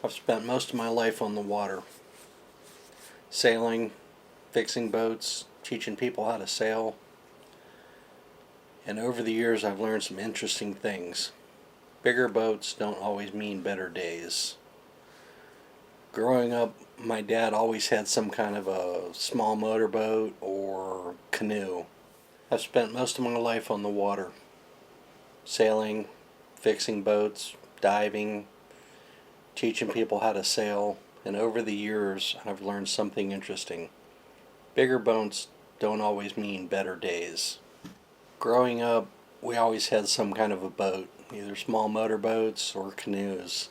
I've spent most of my life on the water, sailing, fixing boats, teaching people how to sail, and over the years I've learned some interesting things. Bigger boats don't always mean better days. Growing up, my dad always had some kind of a small motorboat or canoe. I've spent most of my life on the water, sailing, fixing boats, diving, teaching people how to sail, and over the years I've learned something interesting. Bigger boats don't always mean better days. Growing up, we always had some kind of a boat, either small motorboats or canoes.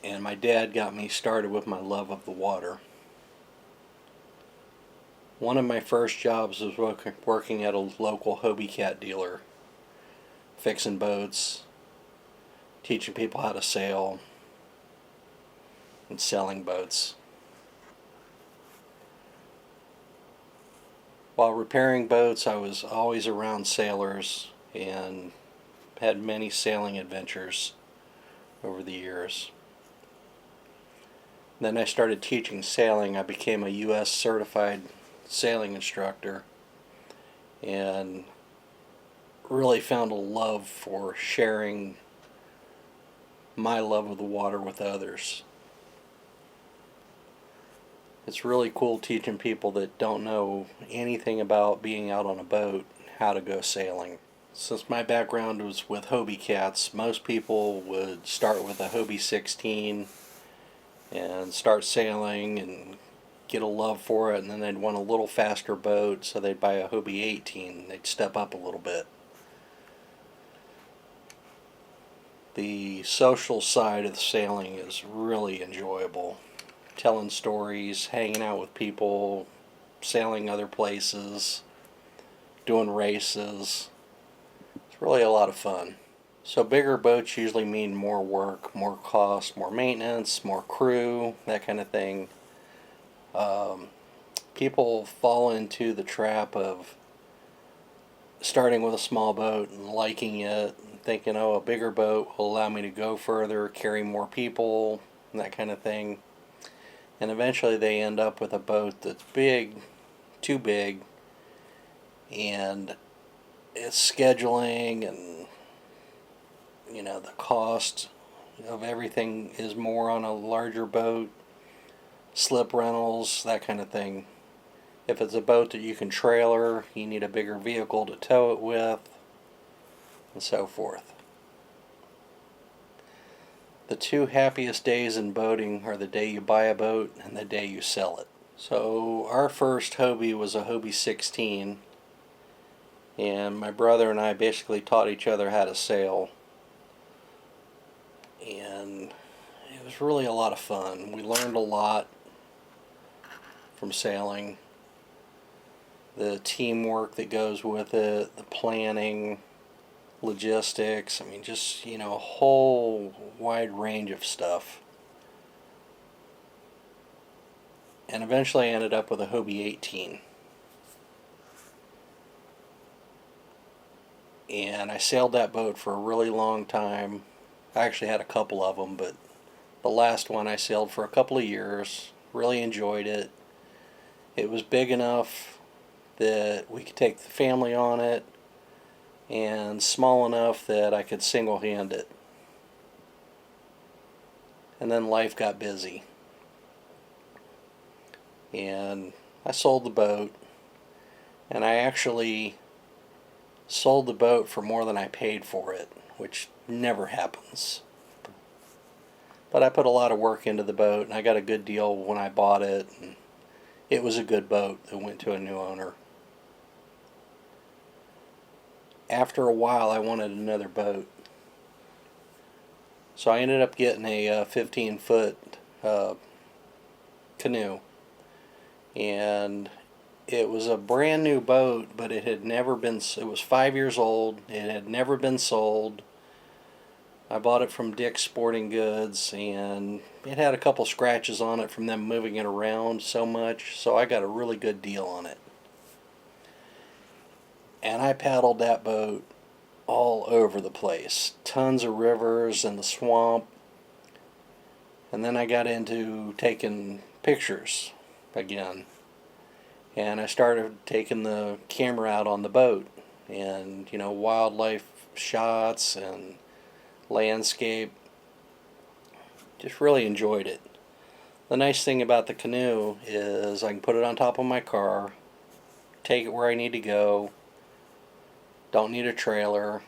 And my dad got me started with my love of the water. One of my first jobs was working at a local Hobie Cat dealer, fixing boats, teaching people how to sail, and selling boats. While repairing boats, I was always around sailors and had many sailing adventures over the years. Then I started teaching sailing. I became a U.S. certified sailing instructor and really found a love for sharing my love of the water with others. It's really cool teaching people that don't know anything about being out on a boat how to go sailing. Since my background was with Hobie Cats, most people would start with a Hobie 16 and start sailing and get a love for it, and then they'd want a little faster boat, so they'd buy a Hobie 18. They'd step up a little bit. The social side of sailing is really enjoyable. Telling stories, hanging out with people, sailing other places, doing races. It's really a lot of fun. So bigger boats usually mean more work, more cost, more maintenance, more crew, that kind of thing. People fall into the trap of starting with a small boat and liking it, and thinking, oh, a bigger boat will allow me to go further, carry more people, and that kind of thing. And eventually they end up with a boat that's big, too big, and it's scheduling and the cost of everything is more on a larger boat, slip rentals, that kind of thing. If it's a boat that you can trailer, you need a bigger vehicle to tow it with, and so forth. The two happiest days in boating are the day you buy a boat and the day you sell it. So our first Hobie was a Hobie 16, and my brother and I basically taught each other how to sail, and it was really a lot of fun. We learned a lot from sailing. The teamwork that goes with it, the planning, logistics, just, a whole wide range of stuff. And eventually I ended up with a Hobie 18. And I sailed that boat for a really long time. I actually had a couple of them, but the last one I sailed for a couple of years. Really enjoyed it. It was big enough that we could take the family on it, and small enough that I could single-hand it. And then life got busy, and I sold the boat, and I actually sold the boat for more than I paid for it, which never happens. But I put a lot of work into the boat, and I got a good deal when I bought it, and it was a good boat that went to a new owner. After a while, I wanted another boat. So I ended up getting a 15-foot canoe. And it was a brand new boat, but it was 5 years old. It had never been sold. I bought it from Dick's Sporting Goods, and it had a couple scratches on it from them moving it around so much, so I got a really good deal on it. And I paddled that boat all over the place. Tons of rivers in the swamp, And then I got into taking pictures again. And I started taking the camera out on the boat, and wildlife shots and landscape. Just really enjoyed it. The nice thing about the canoe is I can put it on top of my car, take it where I need to go, don't need a trailer.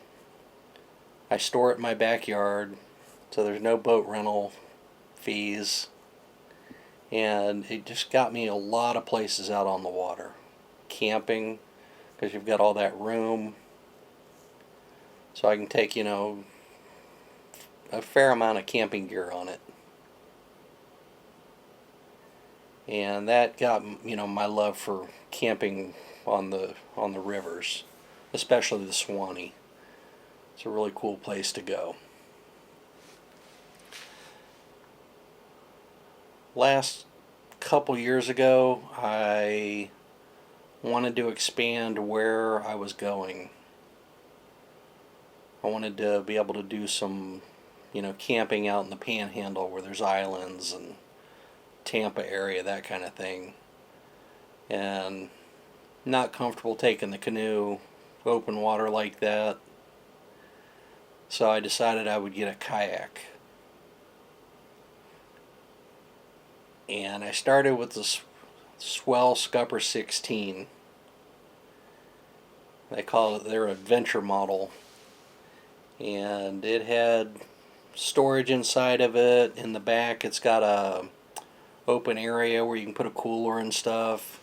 I store it in my backyard, so there's no boat rental fees. And it just got me a lot of places out on the water. Camping, because you've got all that room. So I can take, a fair amount of camping gear on it. And that got, my love for camping on the rivers, especially the Swanee. It's a really cool place to go. Last couple years ago, I wanted to expand where I was going. I wanted to be able to do some, camping out in the Panhandle where there's islands, and Tampa area, that kind of thing. And not comfortable taking the canoe open water like that. So I decided I would get a kayak. And I started with the Swell Scupper 16. They call it their adventure model. And it had storage inside of it. In the back it's got a open area where you can put a cooler and stuff.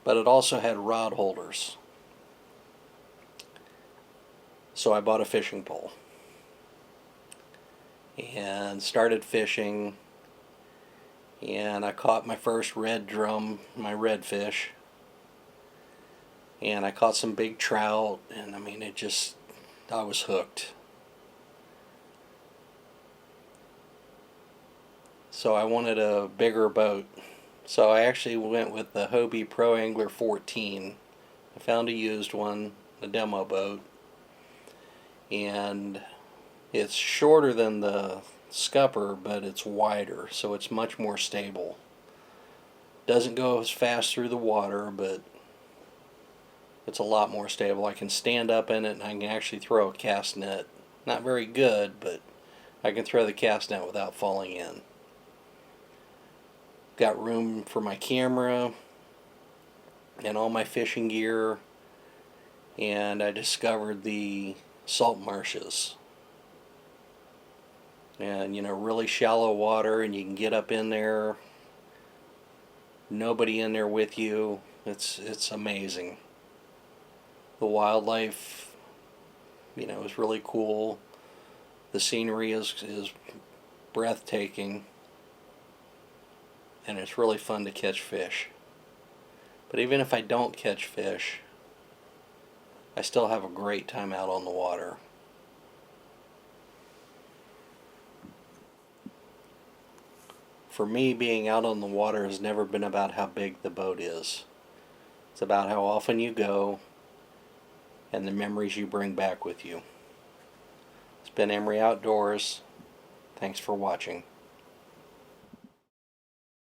But it also had rod holders. So I bought a fishing pole. And started fishing. And I caught my first red drum, my redfish. And I caught some big trout, and I was hooked. So I wanted a bigger boat. So I actually went with the Hobie Pro Angler 14. I found a used one, a demo boat. And it's shorter than the Scupper, but it's wider, so it's much more stable. Doesn't go as fast through the water, but it's a lot more stable. I can stand up in it, and I can actually throw a cast net. Not very good, but I can throw the cast net without falling in. Got room for my camera and all my fishing gear, and I discovered the salt marshes. And really shallow water, and you can get up in there, nobody in there with you. It's amazing. The wildlife is really cool. The scenery is breathtaking, and it's really fun to catch fish. But even if I don't catch fish, I still have a great time out on the water. For me, being out on the water has never been about how big the boat is. It's about how often you go and the memories you bring back with you. It's been Emory Outdoors. Thanks for watching.